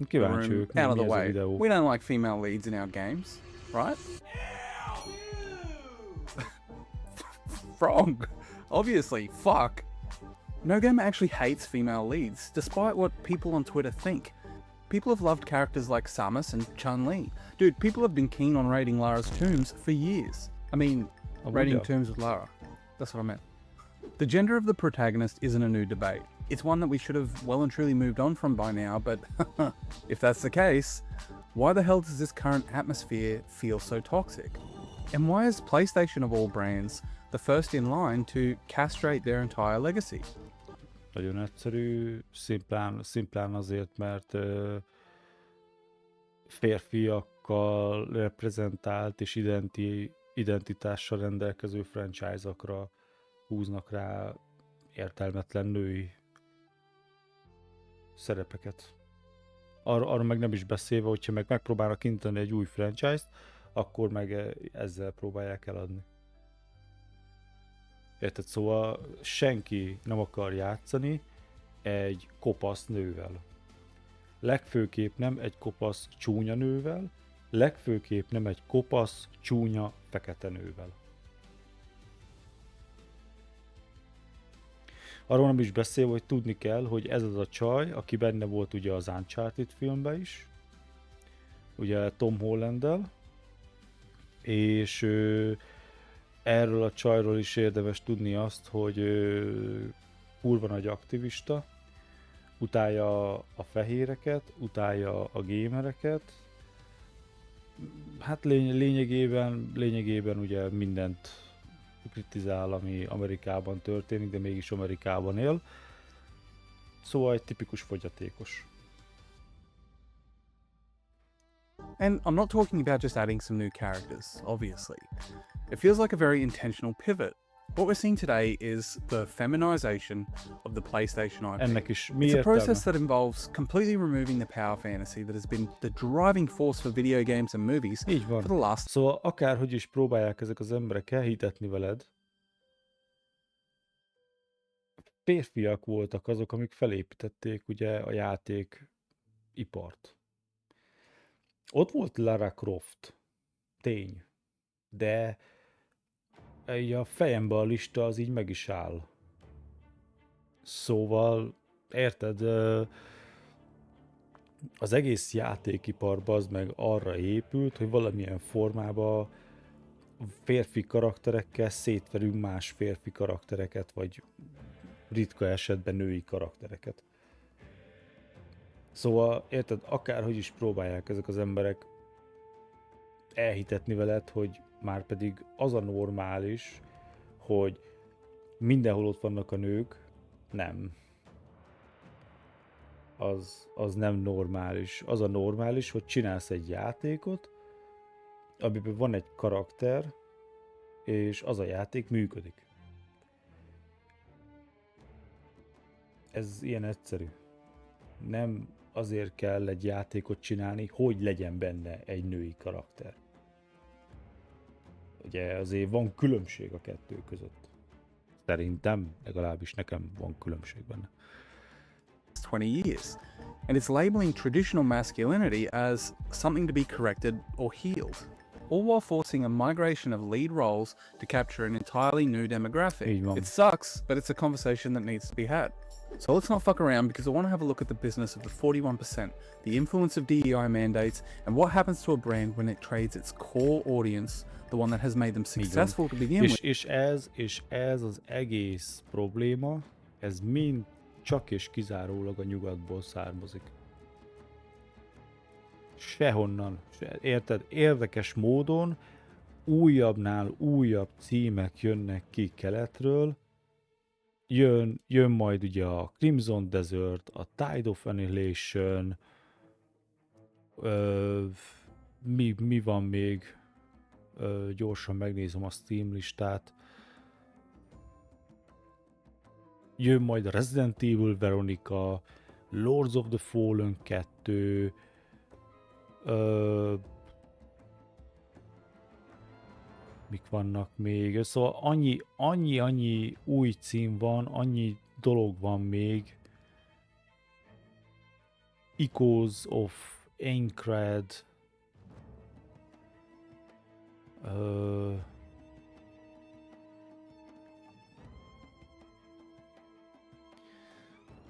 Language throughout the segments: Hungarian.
Kíváncsi room ők, out of mi the ez a way. videó. We don't like female leads in our games, right? Wrong. Obviously, fuck. No gamer actually hates female leads, despite what people on Twitter think. People have loved characters like Samus and Chun-Li. Dude, people have been keen on raiding Lara's tombs for years. I mean, raiding tombs with Lara. That's what I meant. The gender of the protagonist isn't a new debate. It's one that we should have well and truly moved on from by now, but if that's the case, why the hell does this current atmosphere feel so toxic? And why is PlayStation of all brands the first in line to castrate their entire legacy? Nagyon egyszerű, szimplán azért, mert férfiakkal reprezentált és identitással rendelkező franchise-okra húznak rá értelmetlen női szerepeket. Arra meg nem is beszélve, hogyha meg megpróbálnak kintani egy új franchise-t, akkor meg ezzel próbálják eladni. Érted? Szóval senki nem akar játszani egy kopasz nővel. Legfőképp nem egy kopasz csúnya nővel, legfőképp nem egy kopasz, csúnya, fekete nővel. Arról nem is beszél, hogy tudni kell, hogy ez az a csaj, aki benne volt ugye az Uncharted filmben is, ugye Tom Hollanddel, és erről a csajról is érdemes tudni azt, hogy kurva nagy aktivista, utálja a fehéreket, utálja a gamereket, hát lényegében ugye mindent kritizál, ami Amerikában történik, de mégis Amerikában él. Szóval egy tipikus fogyatékos. And I'm not talking about just adding some new characters, obviously. It feels like a very intentional pivot. What we're seeing today is the feminization of the PlayStation IP. Ennek is mi It's a értelme? process that involves completely removing the power fantasy that has been the driving force for video games and movies Így van. for the last... Szóval akárhogy is próbálják ezek az emberek elhitetni veled, férfiak voltak azok, amik felépítették ugye a játékipart. Ott volt Lara Croft, tény, de így a fejemben a lista az így meg is áll. Szóval, érted, az egész játékipar az meg arra épült, hogy valamilyen formában férfi karakterekkel szétverünk más férfi karaktereket, vagy ritka esetben női karaktereket. Szóval, érted, akárhogy is próbálják ezek az emberek elhitetni veled, hogy már pedig az a normális, hogy mindenhol ott vannak a nők, nem. Az nem normális. Az a normális, hogy csinálsz egy játékot, amiben van egy karakter, és az a játék működik. Ez ilyen egyszerű. Nem azért kell egy játékot csinálni, hogy legyen benne egy női karakter. Ugye azért van különbség a kettő között. Szerintem, legalábbis nekem van különbség benne. 20 years, and it's labeling traditional masculinity as something to be corrected or healed, all while forcing a migration of lead roles to capture an entirely new demographic. Így van. It sucks, but it's a conversation that needs to be had. So let's not fuck around, because I want to have a look at the business of the 41%, the influence of DEI mandates, and what happens to a brand when it trades its core audience, the one that has made them successful to begin with. És ez az egész probléma, ez mind csak és kizárólag a nyugatból származik. Sehonnan. Érted? Érdekes módon újabbnál újabb címek jönnek ki keletről. Jön majd ugye a Crimson Desert, a Tide of Annihilation, mi van még? Gyorsan megnézem a Steam listát. Jön majd a Resident Evil Veronica, Lords of the Fallen 2, mik vannak még? Szóval annyi új cím van, annyi dolog van még, Echoes of Aincrad.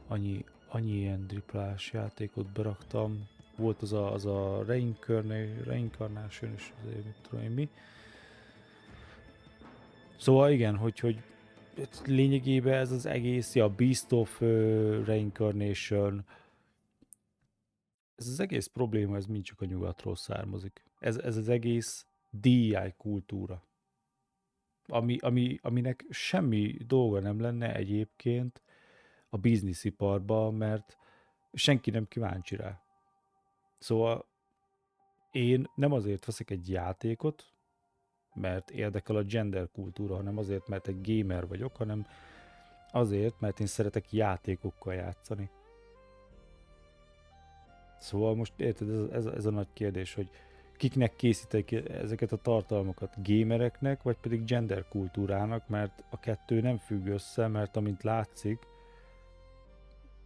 Annyi ilyen triplás játékot beraktam. Volt az a Reincarnation és azért mit tudom én mi. Szóval igen, hogy lényegében ez az egész, Beast of Reincarnation, ez az egész probléma, ez mind csak a nyugatról származik. Ez az egész DEI kultúra. Aminek semmi dolga nem lenne egyébként a biznisziparban, mert senki nem kíváncsi rá. Szóval én nem azért veszek egy játékot, mert érdekel a gender kultúra, hanem azért, mert egy gamer vagyok, hanem azért, mert én szeretek játékokkal játszani. Szóval most érted, ez a nagy kérdés, hogy kiknek készítek ezeket a tartalmakat, gamereknek, vagy pedig gender kultúrának, mert a kettő nem függ össze, mert amint látszik,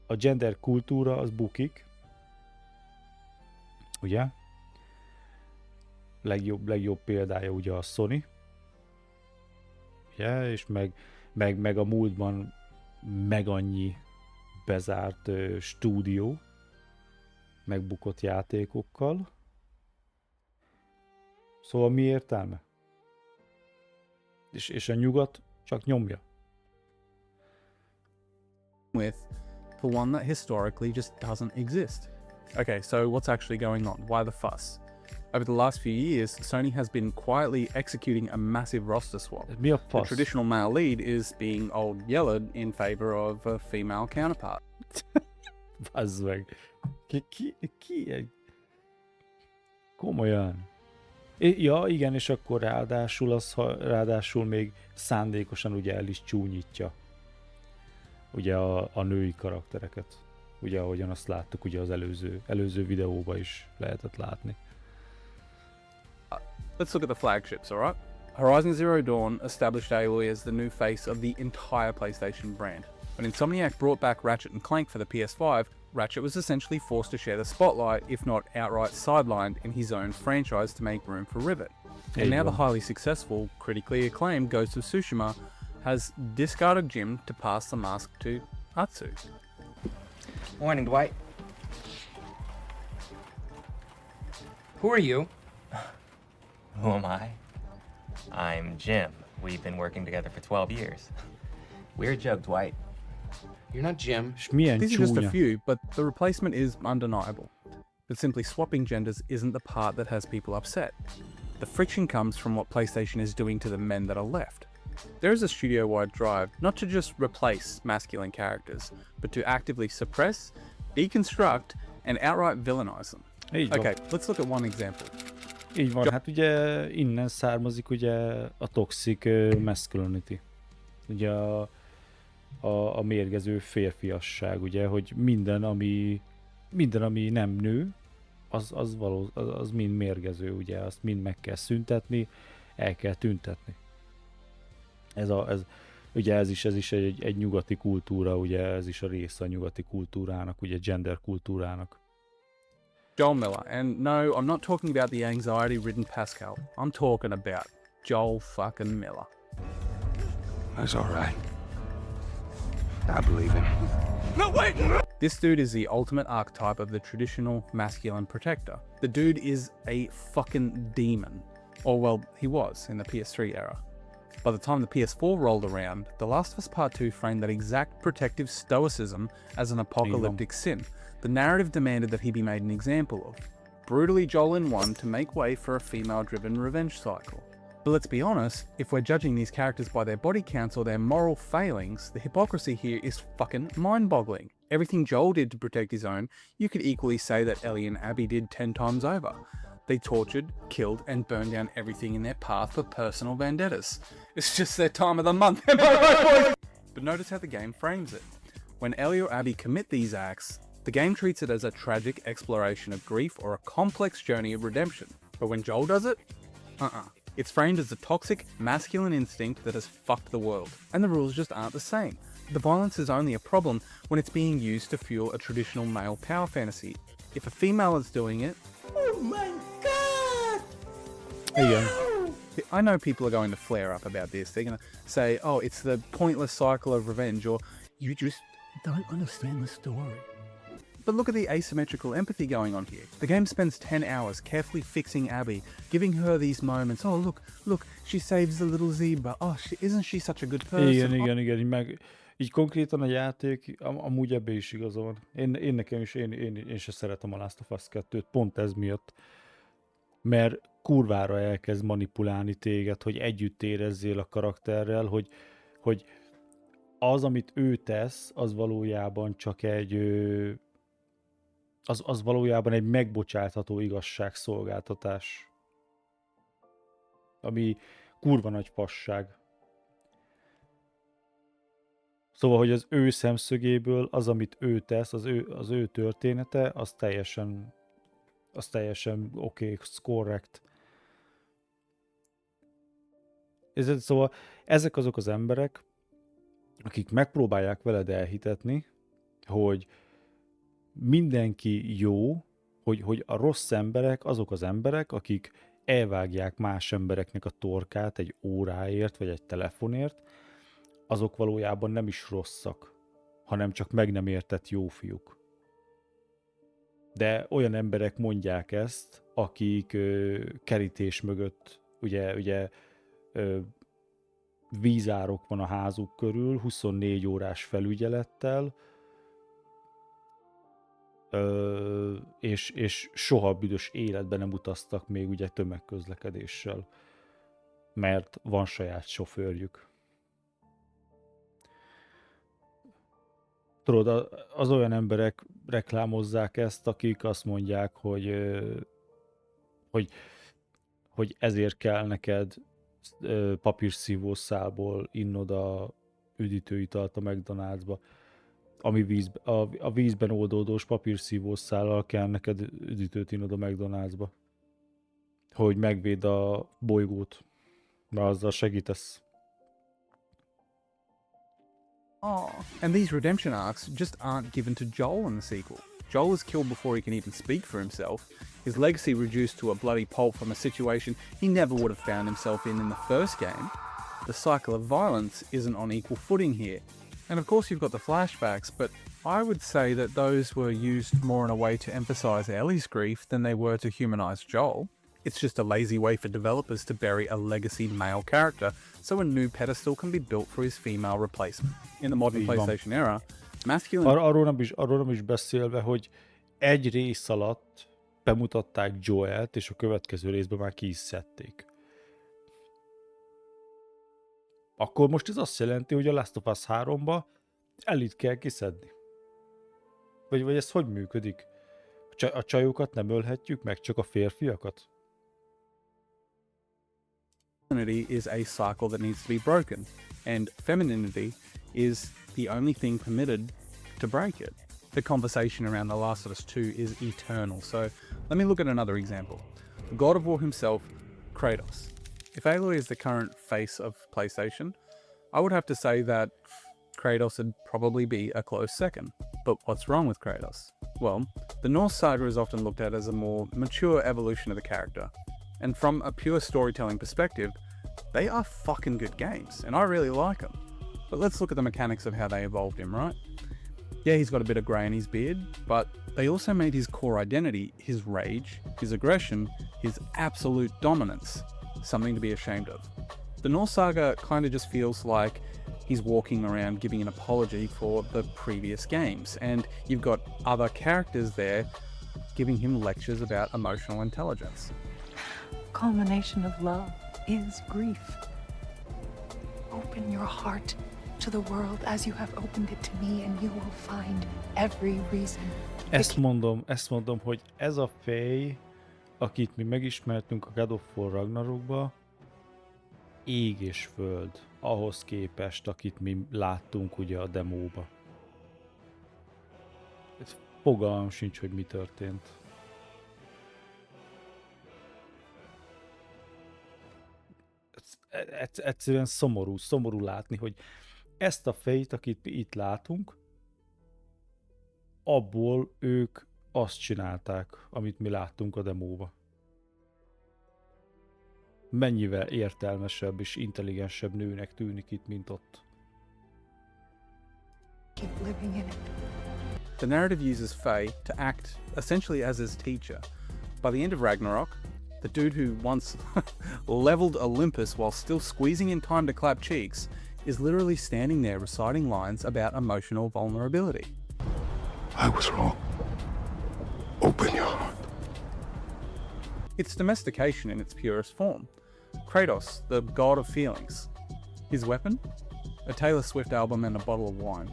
a gender kultúra az bukik, ugye? Legjobb példája ugye a Sony, ugye? És meg a múltban meg annyi bezárt stúdió, megbukott játékokkal. Szóval mi értelme? És a nyugat csak nyomja. With for one that historically just doesn't exist. Okay, so what's actually going on? Why the fuss? Over the last few years, Sony has been quietly executing a massive roster swap. Mi a The fasz? traditional male lead is being old yellowed in favor of a female counterpart. Bazd meg. Ki egy... Komolyan. Ja, igen, és akkor ráadásul még szándékosan ugye el is csúnyítja ugye a női karaktereket. Ugye ahogyan azt láttuk ugye az előző videóban is lehetett látni. Let's look at the flagships, alright? Horizon Zero Dawn established Aloy as the new face of the entire PlayStation brand. When Insomniac brought back Ratchet and Clank for the PS5, Ratchet was essentially forced to share the spotlight, if not outright sidelined, in his own franchise to make room for Rivet. And now the highly successful, critically acclaimed Ghost of Tsushima has discarded Jim to pass the mask to Atsu. Morning, Dwight. Who are you? Who am I? I'm Jim. We've been working together for 12 years. Weird joke, Dwight. You're not Jim. És milyen These are just a csúnya. few, but the replacement is undeniable. But simply swapping genders isn't the part that has people upset. The friction comes from what PlayStation is doing to the men that are left. There is a studio-wide drive not to just replace masculine characters, but to actively suppress, deconstruct, and outright villainize them. Így van. Okay, let's look at one example. Így van, hát ugye innen származik ugye a toxic masculinity. Ugye a mérgező férfiasság, ugye, hogy minden, ami nem nő, az mind mérgező, ugye, azt mind meg kell szüntetni, el kell tüntetni. Ugye ez is egy nyugati kultúra, ugye ez is a része a nyugati kultúrának, ugye gender kultúrának. Joel Miller, and no, I'm not talking about the anxiety-ridden Pascal. I'm talking about Joel fucking Miller. That's all right. I believe him. No, wait! This dude is the ultimate archetype of the traditional masculine protector. The dude is a fucking demon. Or well, he was in the PS3 era. By the time the PS4 rolled around, The Last of Us Part 2 framed that exact protective stoicism as an apocalyptic sin. The narrative demanded that he be made an example of. Brutally Joel in one to make way for a female-driven revenge cycle. But let's be honest, if we're judging these characters by their body counts or their moral failings, the hypocrisy here is fucking mind-boggling. Everything Joel did to protect his own, you could equally say that Ellie and Abby did 10 times over. They tortured, killed, and burned down everything in their path for personal vendettas. It's just their time of the month, am I right, boys? But notice how the game frames it. When Ellie or Abby commit these acts, the game treats it as a tragic exploration of grief or a complex journey of redemption. But when Joel does it, It's framed as a toxic, masculine instinct that has fucked the world. And the rules just aren't the same. The violence is only a problem when it's being used to fuel a traditional male power fantasy. If a female is doing it, Igen. I know people are going to flare up about this. They're going to say, oh, it's the pointless cycle of revenge, or you just don't understand the story. But look at the asymmetrical empathy going on here. The game spends 10 hours carefully fixing Abby, giving her these moments. Oh, look, she saves the little zebra. Oh, isn't she such a good person? Igen, így konkrétan a játék, amúgy ebbe is igaza van. Én nekem is, én se szeretem a Last of Us 2-t, pont ez miatt. Mert kurvára elkezd manipulálni téged, hogy együtt érezzél a karakterrel, hogy az, amit ő tesz, az valójában csak az valójában egy megbocsátható igazságszolgáltatás. Ami kurva nagy fasság. Szóval, hogy az ő szemszögéből az, amit ő tesz, az ő története, az teljesen oké, correct. Szóval ezek azok az emberek, akik megpróbálják veled elhitetni, hogy mindenki jó, hogy a rossz emberek azok az emberek, akik elvágják más embereknek a torkát egy óráért, vagy egy telefonért, azok valójában nem is rosszak, hanem csak meg nem értett jó fiúk. De olyan emberek mondják ezt, akik kerítés mögött, ugye vízárok van a házuk körül, 24 órás felügyelettel, és soha büdös életben nem utaztak még ugye tömegközlekedéssel, mert van saját sofőrjük. Tudod, az olyan emberek reklámozzák ezt, akik azt mondják, hogy ezért kell neked papírszívószálból innod a üdítőitalt a McDonald'sba, ami a vízben oldódós papírszívószállal kell neked üdítőt innod a McDonald'sba, hogy megvéd a bolygót, mert azzal segítesz. Oh, and these redemption arcs just aren't given to Joel in the sequel. Joel is killed before he can even speak for himself, his legacy reduced to a bloody pulp from a situation he never would have found himself in the first game. The cycle of violence isn't on equal footing here. And of course you've got the flashbacks, but I would say that those were used more in a way to emphasise Ellie's grief than they were to humanise Joel. It's just a lazy way for developers to bury a legacy male character so a new pedestal can be built for his female replacement. In the modern PlayStation era, masculine... Arról nem is beszélve, hogy egy rész alatt bemutatták Joelt, és a következő részben már ki is szedték. Akkor most ez azt jelenti, hogy a Last of Us 3-ba Ellie-t kell kiszedni. Vagy ez hogy működik? A csajokat nem ölhetjük meg, csak a férfiakat? Femininity is a cycle that needs to be broken, and femininity is the only thing permitted to break it. The conversation around The Last of Us 2 is eternal, so let me look at another example. The God of War himself, Kratos. If Aloy is the current face of PlayStation, I would have to say that Kratos would probably be a close second. But what's wrong with Kratos? Well, the Norse saga is often looked at as a more mature evolution of the character. And from a pure storytelling perspective, they are fucking good games, and I really like them. But let's look at the mechanics of how they evolved him, right? Yeah, he's got a bit of grey in his beard, but they also made his core identity, his rage, his aggression, his absolute dominance, something to be ashamed of. The Norse saga kind of just feels like he's walking around giving an apology for the previous games, and you've got other characters there giving him lectures about emotional intelligence. Culmination of love is grief. Open your heart to the world as you have opened it to me, and you will find every reason. Ezt mondom, hogy ez a fej, akit mi megismertünk a God of War Ragnarokba, ég és föld ahhoz képest, akit mi láttunk ugye a demóba. Fogalmam sincs, hogy mi történt. Egyszerűen szomorú látni, hogy ezt a fejt, akit itt látunk, abból ők azt csinálták, amit mi láttunk a demóba. Mennyivel értelmesebb és intelligensebb nőnek tűnik itt, mint ott. Keep living in it. The narrative uses Faye to act essentially as his teacher. By the end of Ragnarok, the dude who once leveled Olympus while still squeezing in time to clap cheeks is literally standing there reciting lines about emotional vulnerability. I was wrong. Open your heart. It's domestication in its purest form. Kratos, the god of feelings. His weapon? A Taylor Swift album and a bottle of wine.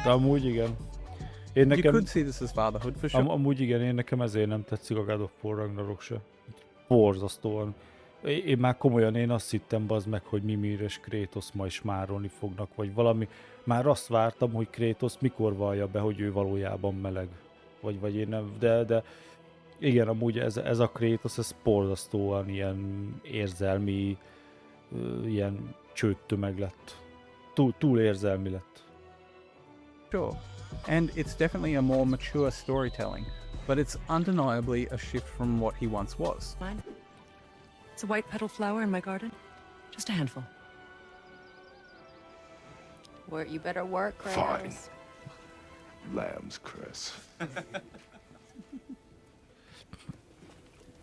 De amúgy igen. Én You nekem, could see this as fatherhood for sure. amúgy igen, én nekem ezért nem tetszik a God of War Ragnarok se. Borzasztóan. Én már komolyan, én azt hittem bazd meg, hogy Mimir és Kratos ma is márolni fognak, vagy valami. Már azt vártam, hogy Kratos mikor vallja be, hogy ő valójában meleg. Vagy én nem, de igen, amúgy ez a Kratos, ez borzasztóan ilyen érzelmi, ilyen csőttömeg lett. Túl érzelmi lett. Sure. And it's definitely a more mature storytelling, but it's undeniably a shift from what he once was. Mine? It's a white petal flower in my garden. Just a handful. Work, you better work, Fine. Kratos. Lambs, Chris.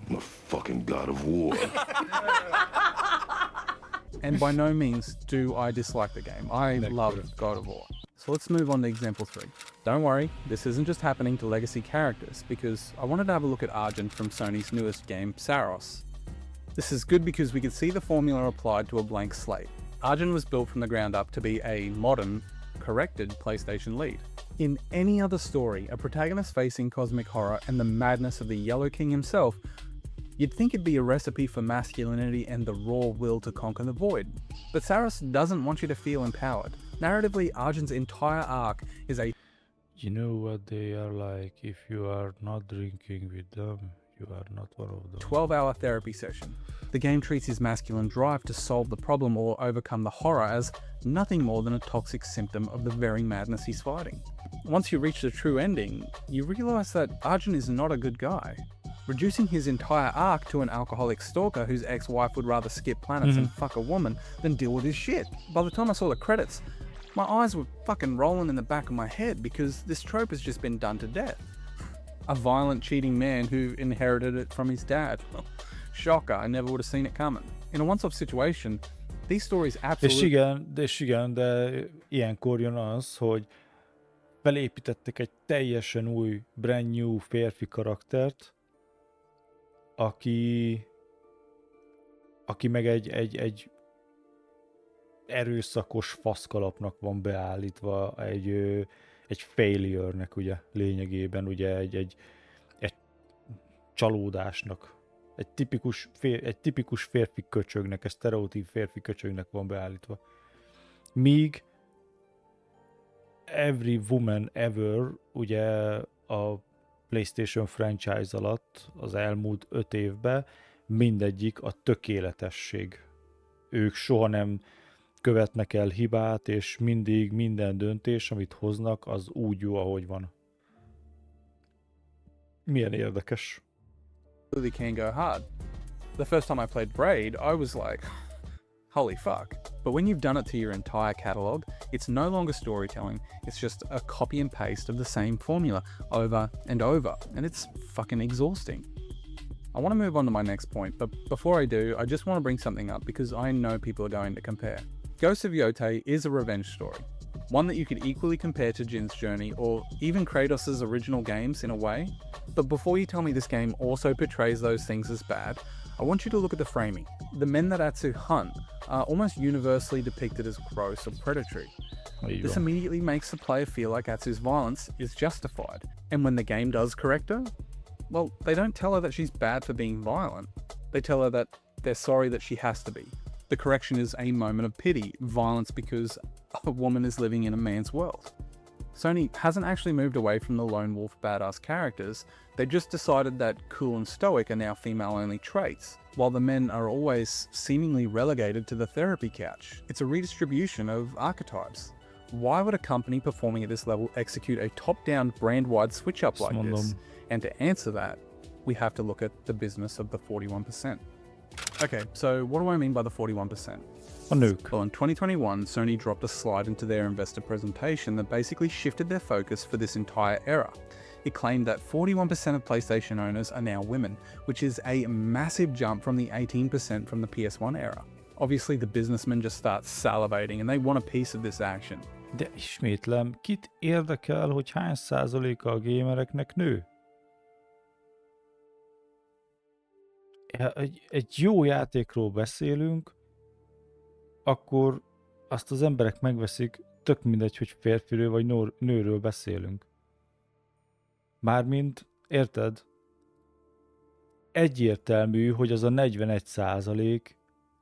I'm a fucking god of war. And by no means do I dislike the game. I love God of War. So let's move on to example 3. Don't worry, this isn't just happening to legacy characters, because I wanted to have a look at Argent from Sony's newest game, Saros. This is good because we could see the formula applied to a blank slate. Argent was built from the ground up to be a modern, corrected PlayStation lead. In any other story, a protagonist facing cosmic horror and the madness of the Yellow King himself, you'd think it'd be a recipe for masculinity and the raw will to conquer the void. But Saros doesn't want you to feel empowered. Narratively, Argent's entire arc is a You know what they are like, if you are not drinking with them, you are not one of them. 12-hour therapy session. The game treats his masculine drive to solve the problem or overcome the horror as nothing more than a toxic symptom of the very madness he's fighting. Once you reach the true ending, you realise that Argent is not a good guy. Reducing his entire arc to an alcoholic stalker whose ex-wife would rather skip planets and fuck a woman than deal with his shit. By the time I saw the credits, my eyes were fucking rolling in the back of my head because this trope has just been done to death. A violent, cheating man who inherited it from his dad. Shocker, I never would have seen it coming. In a once-off situation, these stories absolutely... És igen, de ilyenkor jön az, hogy felépítettek egy teljesen új, brand new férfi karaktert, aki meg egy erőszakos faszkalapnak van beállítva, egy failure-nek ugye lényegében, ugye egy csalódásnak, egy tipikus férfi köcsögnek, egy sztereotíp férfi köcsögnek van beállítva. Míg Every Woman Ever ugye a PlayStation franchise alatt az elmúlt 5 évben mindegyik a tökéletesség. Ők soha nem követnek el hibát, és mindig minden döntés, amit hoznak, az úgy jó, ahogy van. Milyen érdekes. really can go hard. The first time I played Braid, I was like, holy fuck. But when you've done it to your entire catalogue, it's no longer storytelling, it's just a copy and paste of the same formula over and over, and it's fucking exhausting. I want to move on to my next point, but before I do, I just want to bring something up because I know people are going to compare. Ghost of Yotei is a revenge story, one that you could equally compare to Jin's Journey or even Kratos' original games in a way. But before you tell me this game also portrays those things as bad, I want you to look at the framing. The men that Atsu hunt are almost universally depicted as gross or predatory. This immediately makes the player feel like Atsu's violence is justified. And when the game does correct her, well, they don't tell her that she's bad for being violent. They tell her that they're sorry that she has to be. The correction is a moment of pity, violence because a woman is living in a man's world. Sony hasn't actually moved away from the lone wolf badass characters, they just decided that cool and stoic are now female-only traits, while the men are always seemingly relegated to the therapy couch. It's a redistribution of archetypes. Why would a company performing at this level execute a top-down brand-wide switch-up like this? And to answer that, we have to look at the business of the 41%. Okay, so what do I mean by the 41%? A nők. Well, in 2021, Sony dropped a slide into their investor presentation that basically shifted their focus for this entire era. It claimed that 41% of PlayStation owners are now women, which is a massive jump from the 18% from the PS1 era. Obviously, the businessmen just start salivating and they want a piece of this action. De ismétlem, kit érdekel, hogy hány százaléka a gamereknek nő? Egy jó játékról beszélünk, akkor azt az emberek megveszik, tök mindegy, hogy férfiről vagy nőről beszélünk. Mármint, érted? Egyértelmű, hogy az a 41%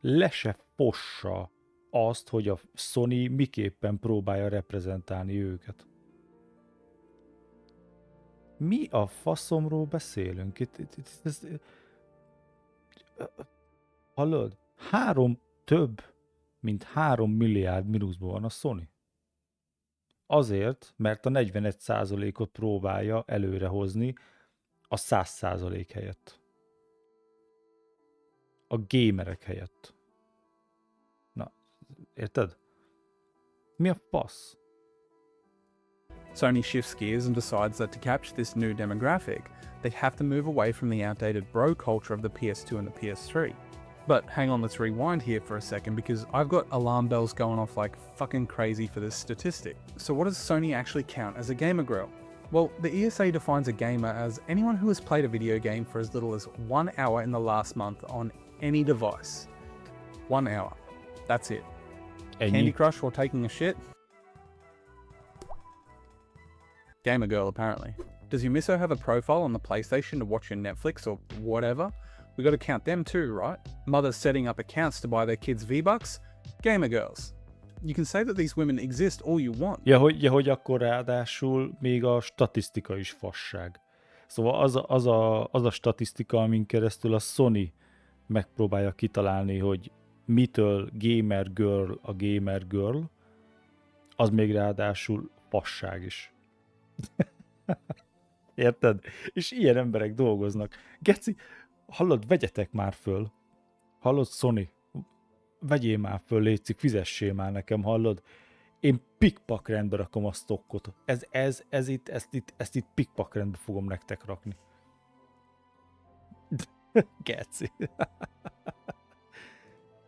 le se fossa azt, hogy a Sony miképpen próbálja reprezentálni őket. Mi a faszomról beszélünk? Hallod? Több mint 3 milliárd mínuszban van a Sony. Azért, mert a 41%-ot próbálja előrehozni a 100% helyett. A gamerek helyett. Na, érted? Mi a fasz? Sony shifts gears and decides that to capture this new demographic, they have to move away from the outdated bro culture of the PS2 and the PS3. But hang on, let's rewind here for a second because I've got alarm bells going off like fucking crazy for this statistic. So what does Sony actually count as a gamer grill? Well, the ESA defines a gamer as anyone who has played a video game for as little as 1 hour in the last month on any device. 1 hour. That's it. Candy Crush while taking a shit? Gamer girl, apparently. Does your misso have a profile on the PlayStation to watch your Netflix or whatever? We gotta count them too, right? Mothers setting up accounts to buy their kids V-Bucks? Gamer girls. You can say that these women exist all you want. Ja, hogy akkor ráadásul még a statisztika is fasság. Szóval az a statisztika, amin keresztül a Sony megpróbálja kitalálni, hogy mitől gamer girl a gamer girl, az még ráadásul fasság is. Érted? És ilyen emberek dolgoznak. Geci, hallod, vegyetek már föl. Hallod, Sony? Vegyél már föl, létszik, fizessél már nekem, hallod? Én pikpak rendbe rakom a stockot. Ezt itt pikpak rendbe fogom nektek rakni. Geci.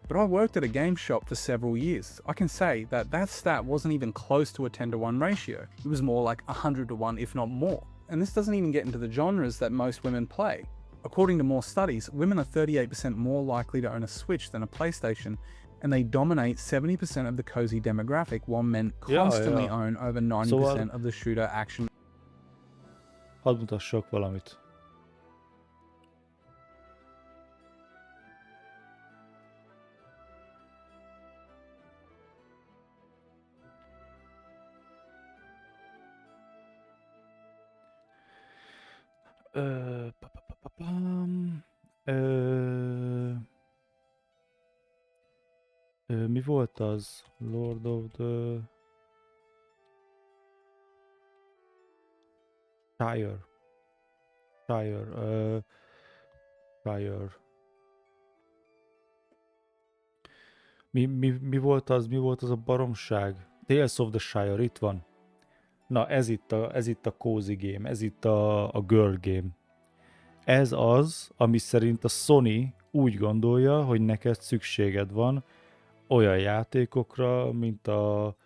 But I worked at a game shop for several years. I can say that stat wasn't even close to a 10-to-1 ratio. It was more like 100-to-1, if not more. And this doesn't even get into the genres that most women play. According to more studies, women are 38% more likely to own a Switch than a PlayStation, and they dominate 70% of the cozy demographic, while men constantly own over 90% of the shooter action. Hadd mutassak valamit. Mi volt az? Lord of the Shire. Mi volt az? Mi volt az a baromság? Tales of the Shire, itt van. Na, ez itt a cozy game, ez itt a girl game. Ez az, ami szerint a Sony úgy gondolja, hogy neked szükséged van olyan játékokra, mint a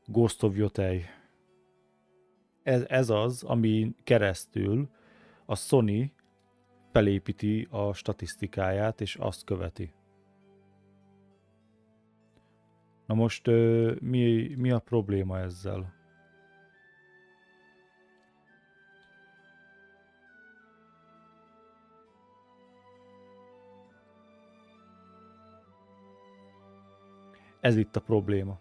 Ghost of Yotei. Ez az, ami keresztül a Sony felépíti a statisztikáját, és azt követi. Na most mi a probléma ezzel? Ez itt a probléma.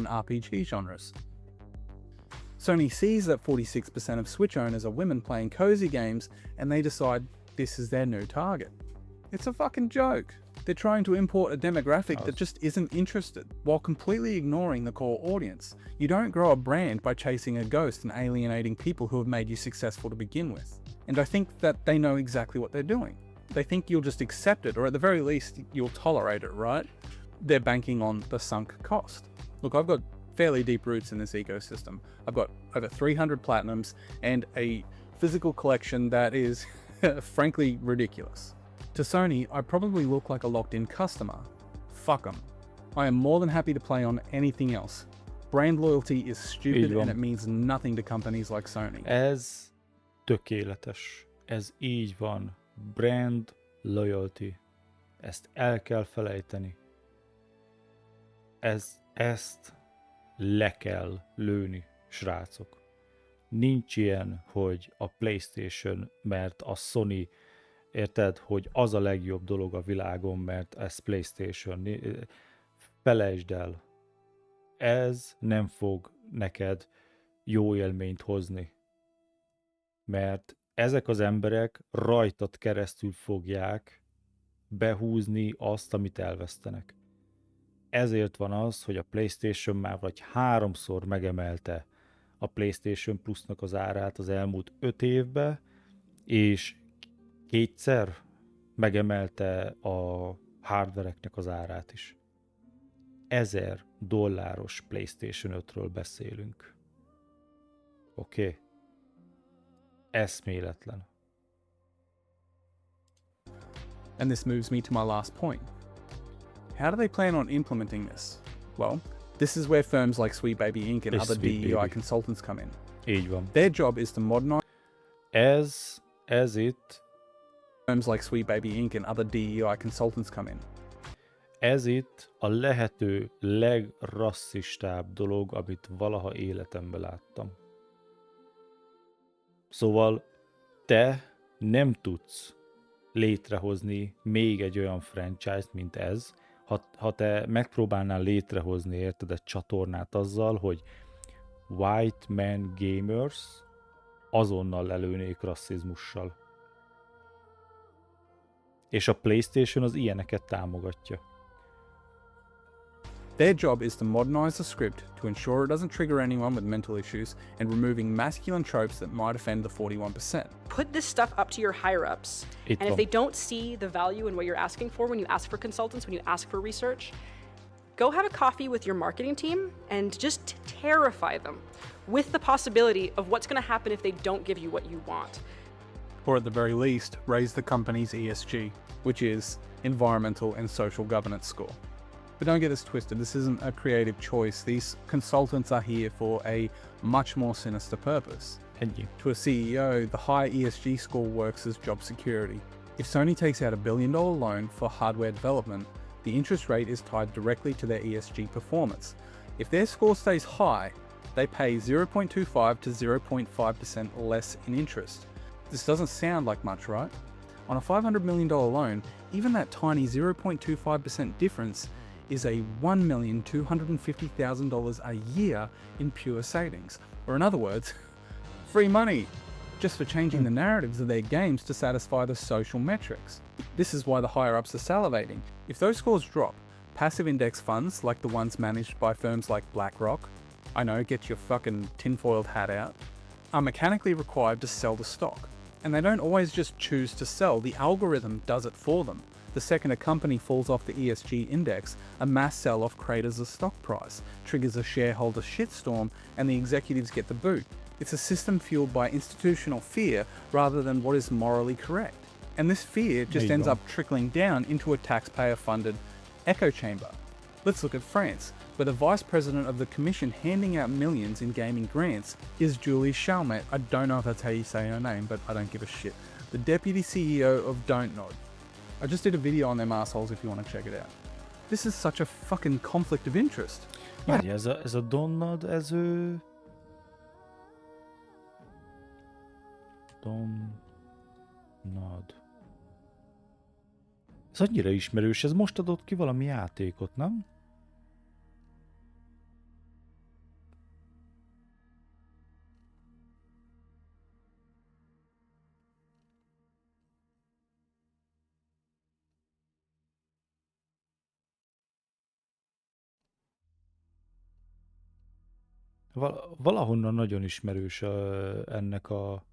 and RPG genres. Sony sees that 46% of Switch owners are women playing cozy games, and they decide this is their new target. It's a fucking joke. They're trying to import a demographic that just isn't interested, while completely ignoring the core audience. You don't grow a brand by chasing a ghost and alienating people who have made you successful to begin with. And I think that they know exactly what they're doing. They think you'll just accept it, or at the very least, you'll tolerate it, right? They're banking on the sunk cost. Look, I've got fairly deep roots in this ecosystem. I've got over 300 platinums and a physical collection that is frankly ridiculous. To Sony, I probably look like a locked-in customer. Fuck them. I am more than happy to play on anything else. Brand loyalty is stupid and it means nothing to companies like Sony. Ez tökéletes. Ez így van. Brand loyalty. Ezt el kell felejteni. Ezt le kell lőni, srácok. Nincs ilyen, hogy a PlayStation, mert a Sony, érted, hogy az a legjobb dolog a világon, mert ez PlayStation. Felejtsd el. Ez nem fog neked jó élményt hozni. Mert ezek az emberek rajtad keresztül fogják behúzni azt, amit elvesztenek. Ezért van az, hogy a PlayStation már vagy 3-szor megemelte a PlayStation Plus-nak az árát az elmúlt 5 évben, és 2-szer megemelte a hardvereknek az árát is. $1000 PlayStation 5-ről beszélünk. Oké? Eszméletlen. And this moves me to my last point. How do they plan on implementing this? Well, this is where firms like Sweet Baby Inc. and other DEI consultants come in. Így van. Their job is to modernize Ez itt firms like Sweet Baby Inc. and other DEI consultants come in. Ez itt a lehető legrasszistább dolog, amit valaha életemben láttam. Szóval te nem tudsz létrehozni még egy olyan franchise-t, mint ez, ha te megpróbálnál létrehozni, érted, egy csatornát azzal, hogy White Man Gamers, azonnal lelőnék rasszizmussal. És a PlayStation az ilyeneket támogatja. Their job is to modernize the script to ensure it doesn't trigger anyone with mental issues and removing masculine tropes that might offend the 41%. Put this stuff up to your higher-ups, and if they don't see the value in what you're asking for when you ask for consultants, when you ask for research, go have a coffee with your marketing team and just terrify them with the possibility of what's going to happen if they don't give you what you want. Or at the very least, raise the company's ESG, which is environmental and social governance score. But don't get this twisted, this isn't a creative choice. These consultants are here for a much more sinister purpose. To a CEO, the high ESG score works as job security. If Sony takes out $1 billion loan for hardware development, the interest rate is tied directly to their ESG performance. If their score stays high, they pay 0.25 to 0.5% less in interest. This doesn't sound like much, right? On a $500 million loan, even that tiny 0.25% difference is a $1,250,000 a year in pure savings. Or in other words, free money, just for changing the narratives of their games to satisfy the social metrics. This is why the higher-ups are salivating. If those scores drop, passive index funds, like the ones managed by firms like BlackRock, I know, get your fucking tinfoiled hat out, are mechanically required to sell the stock. And they don't always just choose to sell, the algorithm does it for them. The second a company falls off the ESG index, a mass sell-off craters the stock price, triggers a shareholder shitstorm, and the executives get the boot. It's a system fueled by institutional fear rather than what is morally correct. And this fear just ends up trickling down into a taxpayer-funded echo chamber. Let's look at France, where the vice president of the commission handing out millions in gaming grants is Julie Chalmette. I don't know if that's how you say her name, but I don't give a shit. The deputy CEO of Don't Nod. I just did a video on them assholes if you want to check it out. This is such a fucking conflict of interest. Várj, ez a Donnad, ez ő... Donnad. Ez annyira ismerős, ez most adott ki valami játékot, nem? Valahonnan nagyon ismerős ennek a...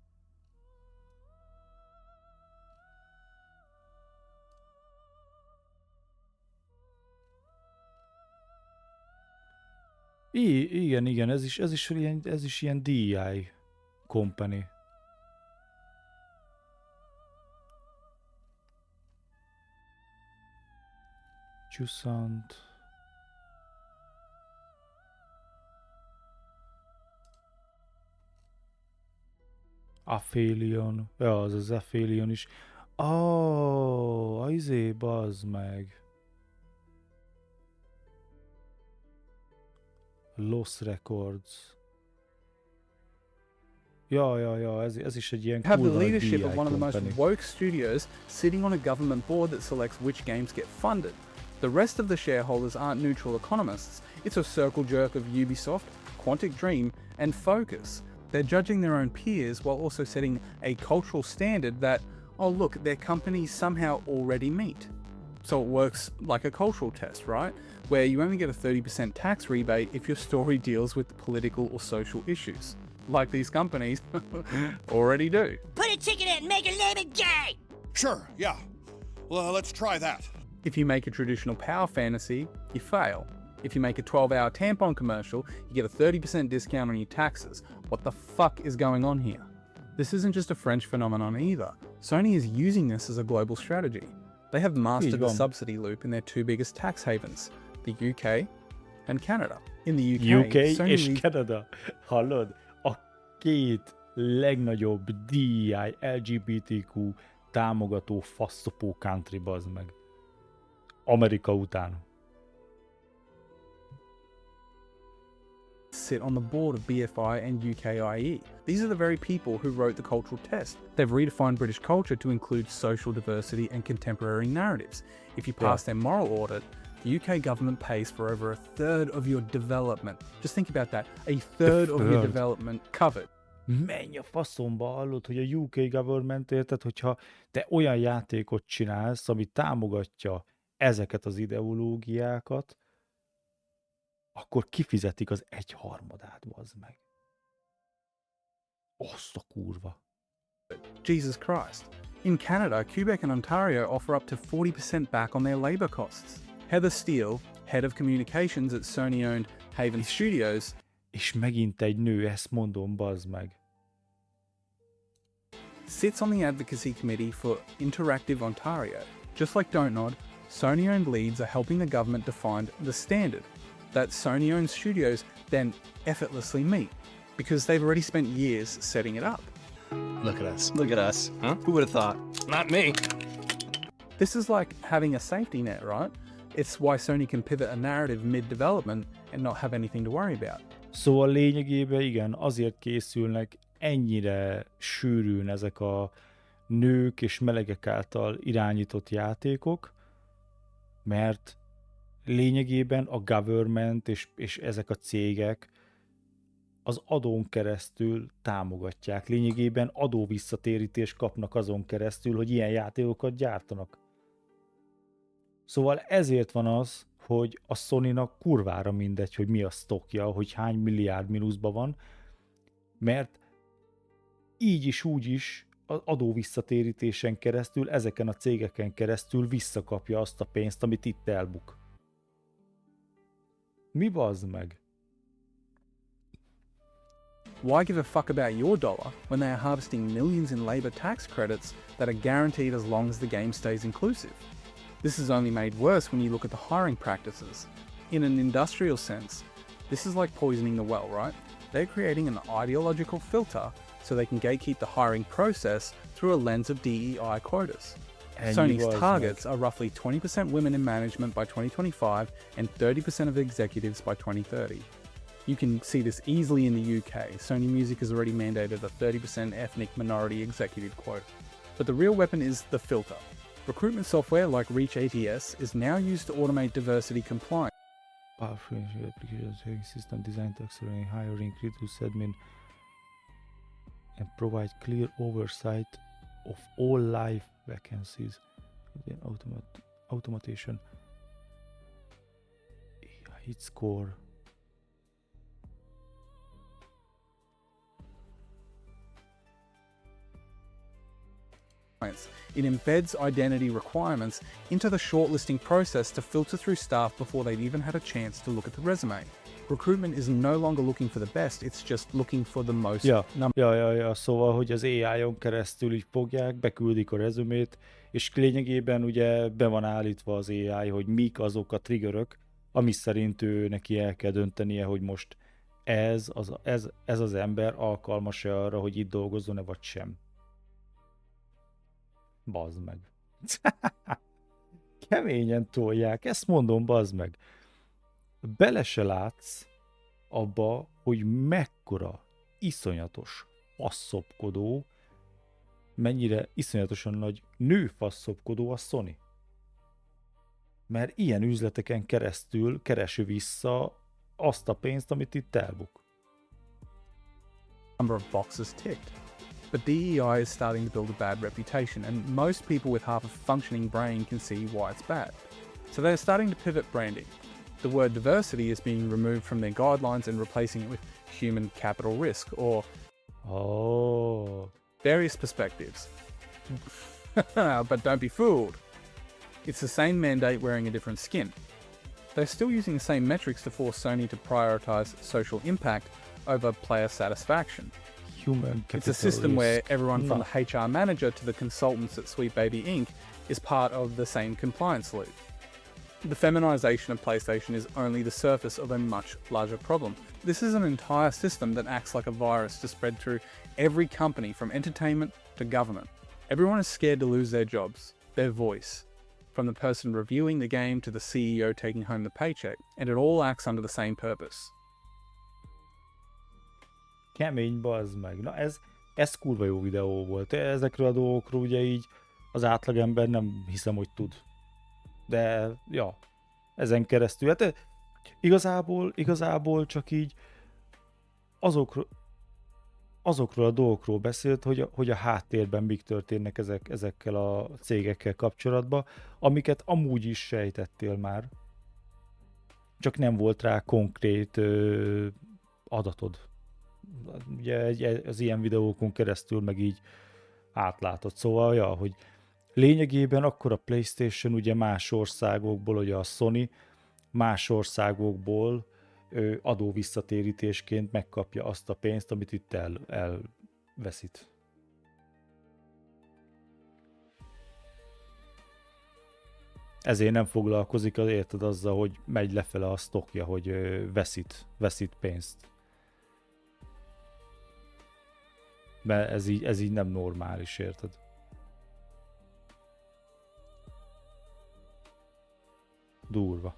Igen, ez is ilyen DEI company. Csusszant. Aphelion. Ja, az Aphelion is. Bazd meg. Lost Records. Ja, ez is egy ilyen Have the cool leadership DEI of one of the most company. woke studios sitting on a government board that selects which games get funded. The rest of the shareholders aren't neutral economists. It's a circle jerk of Ubisoft, Quantic Dream, and Focus. They're judging their own peers while also setting a cultural standard that, oh look, their companies somehow already meet. So it works like a cultural test, right? Where you only get a 30% tax rebate if your story deals with political or social issues. Like these companies already do. Put a ticket in, make a name it gay! Sure, yeah. Well, let's try that. If you make a traditional power fantasy, you fail. If you make a 12-hour tampon commercial, you get a 30% discount on your taxes. What the fuck is going on here? This isn't just a French phenomenon either. Sony is using this as a global strategy. They have mastered the subsidy loop in their two biggest tax havens, the UK and Canada. In the UK, Sony és Canada. Hallod? A két legnagyobb DEI, LGBTQ támogató faszopó country, bazd meg. Amerika után. Sit on the board of BFI and UKIE. These are the very people who wrote the cultural test. They've redefined British culture to include social diversity and contemporary narratives. If you pass their moral audit, the UK government pays for over a third of your development. Just think about that. A third of your development covered. Menj a faszomba, hallod, hogy a UK government, érted, hogyha te olyan játékot csinálsz, ami támogatja ezeket az ideológiákat, akkor kifizetik az 1/3, bazd meg. Azt a kurva. Jesus Christ. In Canada, Quebec and Ontario offer up to 40% back on their labour costs. Heather Steele, head of communications at Sony-owned Haven Studios, és megint egy nő, ezt mondom, bazd meg. Sits on the advocacy committee for Interactive Ontario. Just like Don't Nod, Sony-owned leads are helping the government define the standard that Sony-owned studios then effortlessly meet, because they've already spent years setting it up. Look at us. Look at us. Huh? Who would have thought? Not me. This is like having a safety net, right? It's why Sony can pivot a narrative mid-development and not have anything to worry about. Szóval lényegében igen, azért készülnek ennyire sűrűn ezek a nők és melegek által irányított játékok, mert lényegében a government és ezek a cégek az adón keresztül támogatják. Lényegében adóvisszatérítést kapnak azon keresztül, hogy ilyen játékokat gyártanak. Szóval ezért van az, hogy a Sony-nak kurvára mindegy, hogy mi a sztokja, hogy hány milliárd mínuszban van, mert így is úgy is az adóvisszatérítésen keresztül, ezeken a cégeken keresztül visszakapja azt a pénzt, amit itt elbuk. Mi bazd meg? Why give a fuck about your dollar when they are harvesting millions in labour tax credits that are guaranteed as long as the game stays inclusive? This is only made worse when you look at the hiring practices. In an industrial sense, this is like poisoning the well, right? They're creating an ideological filter so they can gatekeep the hiring process through a lens of DEI quotas. Sony's targets are roughly 20% women in management by 2025 and 30% of executives by 2030. You can see this easily in the UK. Sony Music has already mandated a 30% ethnic minority executive quota. But the real weapon is the filter. Recruitment software like Reach ATS is now used to automate diversity compliance. Powerful application system designed to accelerate hiring, reduce admin, and provide clear oversight of all live vacancies. Automation. Hit score. It embeds identity requirements into the shortlisting process to filter through staff before they've even had a chance to look at the resume. Recruitment is no longer looking for the best, it's just looking for the most Ja, szóval, hogy az AI-on keresztül így fogják, beküldik a rezümét, és lényegében ugye be van állítva az AI, hogy mik azok a triggerök, ami szerint ő neki el kell döntenie, hogy most ez az ember alkalmas-e arra, hogy itt dolgozzon-e vagy sem. Bazd meg. Keményen tolják, ezt mondom, bazd meg. Bele se látsz abba, hogy mekkora iszonyatos faszopkodó, mennyire iszonyatosan nagy nőfaszopkodó a Sony. Mert ilyen üzleteken keresztül keresi vissza azt a pénzt, amit itt elbuk. Number of boxes ticked. But DEI is starting to build a bad reputation, and most people with half a functioning brain can see why it's bad. So they're starting to pivot branding. The word diversity is being removed from their guidelines and replacing it with human capital risk or various perspectives. But don't be fooled. It's the same mandate wearing a different skin. They're still using the same metrics to force Sony to prioritize social impact over player satisfaction. It's a system where everyone from the HR manager to the consultants at Sweet Baby Inc. is part of the same compliance loop. The feminization of PlayStation is only the surface of a much larger problem. This is an entire system that acts like a virus to spread through every company from entertainment to government. Everyone is scared to lose their jobs, their voice, from the person reviewing the game to the CEO taking home the paycheck, and it all acts under the same purpose. Kemény, bazd meg. Na ez kurva jó videó volt. Ezekről a dolgokról ugye így az átlagember nem hiszem, hogy tud. De, ja, ezen keresztül. Hát igazából csak így azokról a dolgokról beszélt, hogy a háttérben mik történnek ezekkel a cégekkel kapcsolatban, amiket amúgy is sejtettél már. Csak nem volt rá konkrét adatod. Ugye az ilyen videókon keresztül meg így átlátod. Szóval, ja, hogy lényegében akkor a PlayStation ugye más országokból, ugye a Sony más országokból adóvisszatérítésként megkapja azt a pénzt, amit itt elveszít. Ezért nem foglalkozik, érted, azzal, hogy megy lefele a sztokja, hogy veszít pénzt. Mert ez így nem normális, érted? Durva.